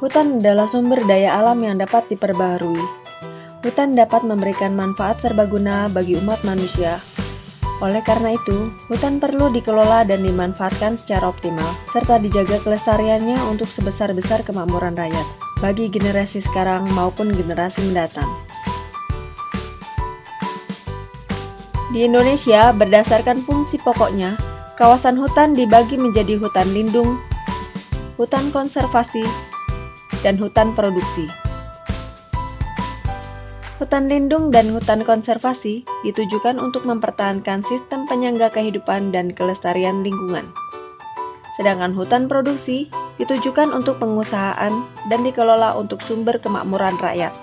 Hutan adalah sumber daya alam yang dapat diperbaharui. Hutan dapat memberikan manfaat serbaguna bagi umat manusia. Oleh karena itu, hutan perlu dikelola dan dimanfaatkan secara optimal, serta dijaga kelestariannya untuk sebesar-besar kemakmuran rakyat, bagi generasi sekarang maupun generasi mendatang. Di Indonesia, berdasarkan fungsi pokoknya, kawasan hutan dibagi menjadi hutan lindung, hutan konservasi, dan hutan produksi. Hutan lindung dan hutan konservasi ditujukan untuk mempertahankan sistem penyangga kehidupan dan kelestarian lingkungan. Sedangkan hutan produksi ditujukan untuk pengusahaan dan dikelola untuk sumber kemakmuran rakyat.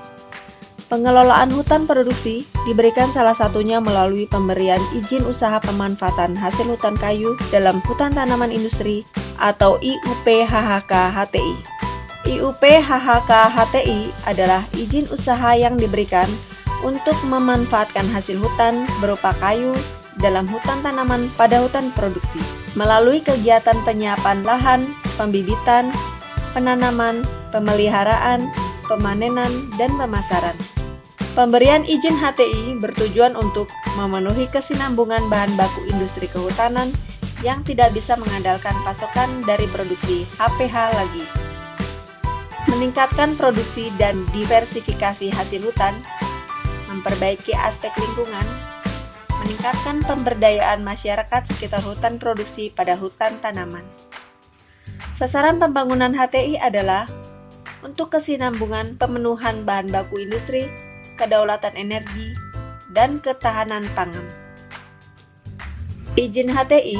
Pengelolaan hutan produksi diberikan salah satunya melalui pemberian izin usaha pemanfaatan hasil hutan kayu dalam hutan tanaman industri atau IUP-HHK-HTI. IUP-HHK-HTI adalah izin usaha yang diberikan untuk memanfaatkan hasil hutan berupa kayu dalam hutan tanaman pada hutan produksi melalui kegiatan penyiapan lahan, pembibitan, penanaman, pemeliharaan, pemanenan, dan pemasaran. Pemberian izin HTI bertujuan untuk memenuhi kesinambungan bahan baku industri kehutanan yang tidak bisa mengandalkan pasokan dari produksi HPH lagi. Meningkatkan produksi dan diversifikasi hasil hutan, memperbaiki aspek lingkungan, meningkatkan pemberdayaan masyarakat sekitar hutan produksi pada hutan tanaman. Sasaran pembangunan HTI adalah untuk kesinambungan pemenuhan bahan baku industri, kedaulatan energi, dan ketahanan pangan. Izin HTI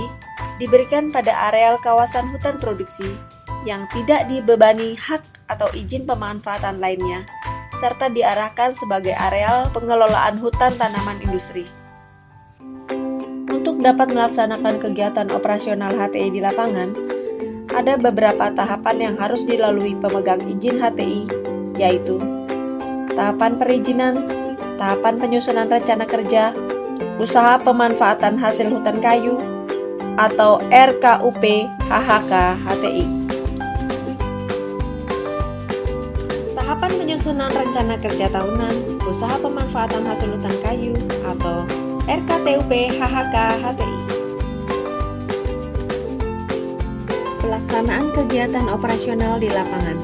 diberikan pada areal kawasan hutan produksi yang tidak dibebani hak atau izin pemanfaatan lainnya, serta diarahkan sebagai areal pengelolaan hutan tanaman industri. Untuk dapat melaksanakan kegiatan operasional HTI di lapangan, ada beberapa tahapan yang harus dilalui pemegang izin HTI, yaitu tahapan perizinan, tahapan penyusunan rencana kerja, usaha pemanfaatan hasil hutan kayu, atau RKUP HHK HTI. Tahapan penyusunan rencana kerja tahunan, usaha pemanfaatan hasil hutan kayu, atau RKTUP HHK HTI. Pelaksanaan kegiatan operasional di lapangan.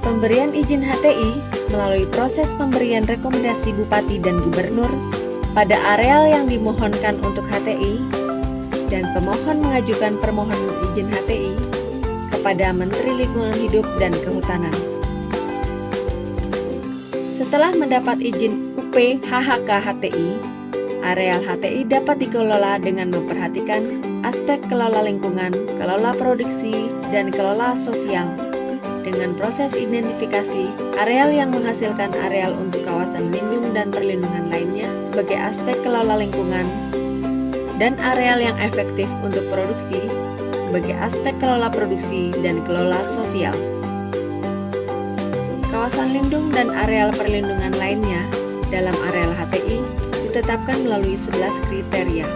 Pemberian izin HTI melalui proses pemberian rekomendasi Bupati dan Gubernur pada areal yang dimohonkan untuk HTI, dan pemohon mengajukan permohonan izin HTI kepada Menteri Lingkungan Hidup dan Kehutanan. Setelah mendapat izin UP HHK HTI, areal HTI dapat dikelola dengan memperhatikan aspek kelola lingkungan, kelola produksi, dan kelola sosial. Dengan proses identifikasi areal yang menghasilkan areal untuk kawasan lindung dan perlindungan lainnya sebagai aspek kelola lingkungan, dan areal yang efektif untuk produksi sebagai aspek kelola produksi dan kelola sosial. Kawasan lindung dan areal perlindungan lainnya dalam areal HTI ditetapkan melalui 11 kriteria.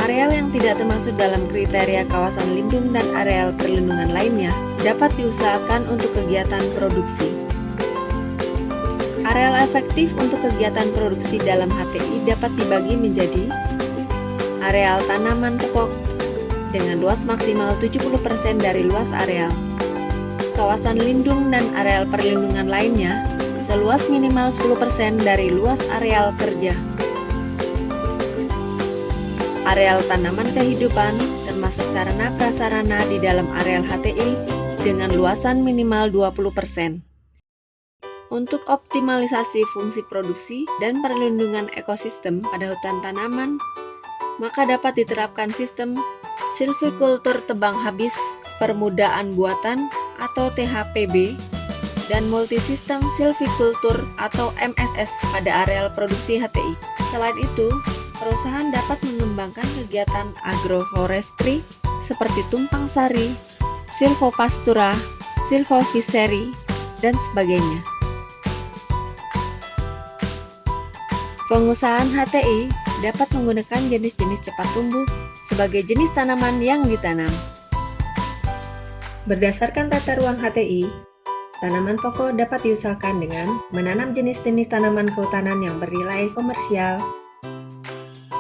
Areal yang tidak termasuk dalam kriteria kawasan lindung dan areal perlindungan lainnya dapat diusahakan untuk kegiatan produksi. Areal efektif untuk kegiatan produksi dalam HTI dapat dibagi menjadi areal tanaman pokok dengan luas maksimal 70% dari luas areal, kawasan lindung dan areal perlindungan lainnya seluas minimal 10% dari luas areal kerja. Areal tanaman kehidupan termasuk sarana prasarana di dalam areal HTI dengan luasan minimal 20%. Untuk optimalisasi fungsi produksi dan perlindungan ekosistem pada hutan tanaman, maka dapat diterapkan sistem silvikultur tebang habis permudaan buatan atau THPB dan multisistem silvikultur atau MSS pada areal produksi HTI. Selain itu, perusahaan dapat mengembangkan kegiatan agroforestry seperti tumpang sari, silvopastura, silvofishery, dan sebagainya. Pengusahaan HTI dapat menggunakan jenis-jenis cepat tumbuh sebagai jenis tanaman yang ditanam. Berdasarkan tata ruang HTI, tanaman pokok dapat diusahakan dengan menanam jenis-jenis tanaman kehutanan yang bernilai komersial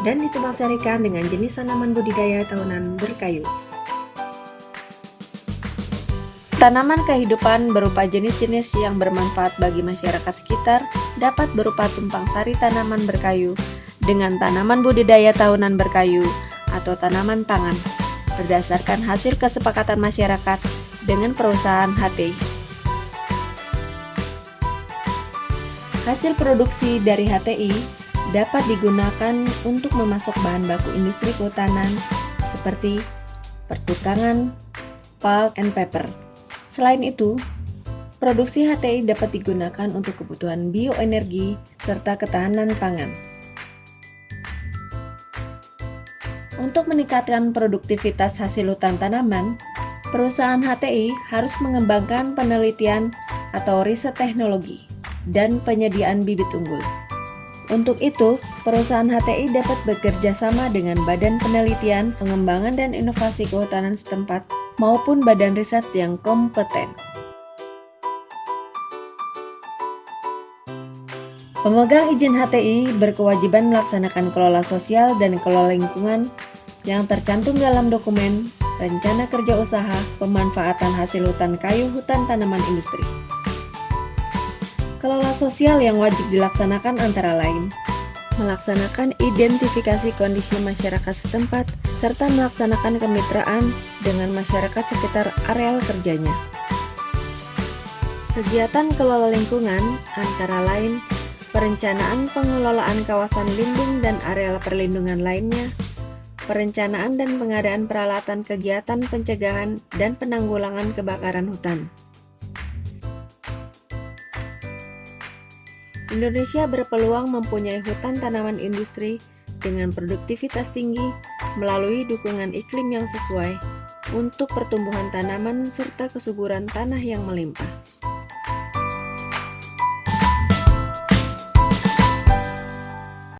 dan ditumbang sarikan dengan jenis tanaman budidaya tahunan berkayu. Tanaman kehidupan berupa jenis-jenis yang bermanfaat bagi masyarakat sekitar dapat berupa tumpang sari tanaman berkayu dengan tanaman budidaya tahunan berkayu atau tanaman pangan berdasarkan hasil kesepakatan masyarakat dengan perusahaan HTI. Hasil produksi dari HTI dapat digunakan untuk memasok bahan baku industri kehutanan seperti pertukangan, pulp and paper. Selain itu, produksi HTI dapat digunakan untuk kebutuhan bioenergi serta ketahanan pangan. Untuk meningkatkan produktivitas hasil hutan tanaman, perusahaan HTI harus mengembangkan penelitian atau riset teknologi dan penyediaan bibit unggul. Untuk itu, perusahaan HTI dapat bekerja sama dengan Badan Penelitian, Pengembangan dan Inovasi Kehutanan setempat maupun badan riset yang kompeten. Pemegang izin HTI berkewajiban melaksanakan kelola sosial dan kelola lingkungan yang tercantum dalam dokumen Rencana Kerja Usaha Pemanfaatan Hasil Hutan Kayu Hutan Tanaman Industri. Kelola sosial yang wajib dilaksanakan antara lain melaksanakan identifikasi kondisi masyarakat setempat, serta melaksanakan kemitraan dengan masyarakat sekitar areal kerjanya. Kegiatan kelola lingkungan antara lain perencanaan pengelolaan kawasan lindung dan areal perlindungan lainnya, perencanaan dan pengadaan peralatan kegiatan pencegahan dan penanggulangan kebakaran hutan. Indonesia berpeluang mempunyai hutan tanaman industri dengan produktivitas tinggi melalui dukungan iklim yang sesuai untuk pertumbuhan tanaman serta kesuburan tanah yang melimpah.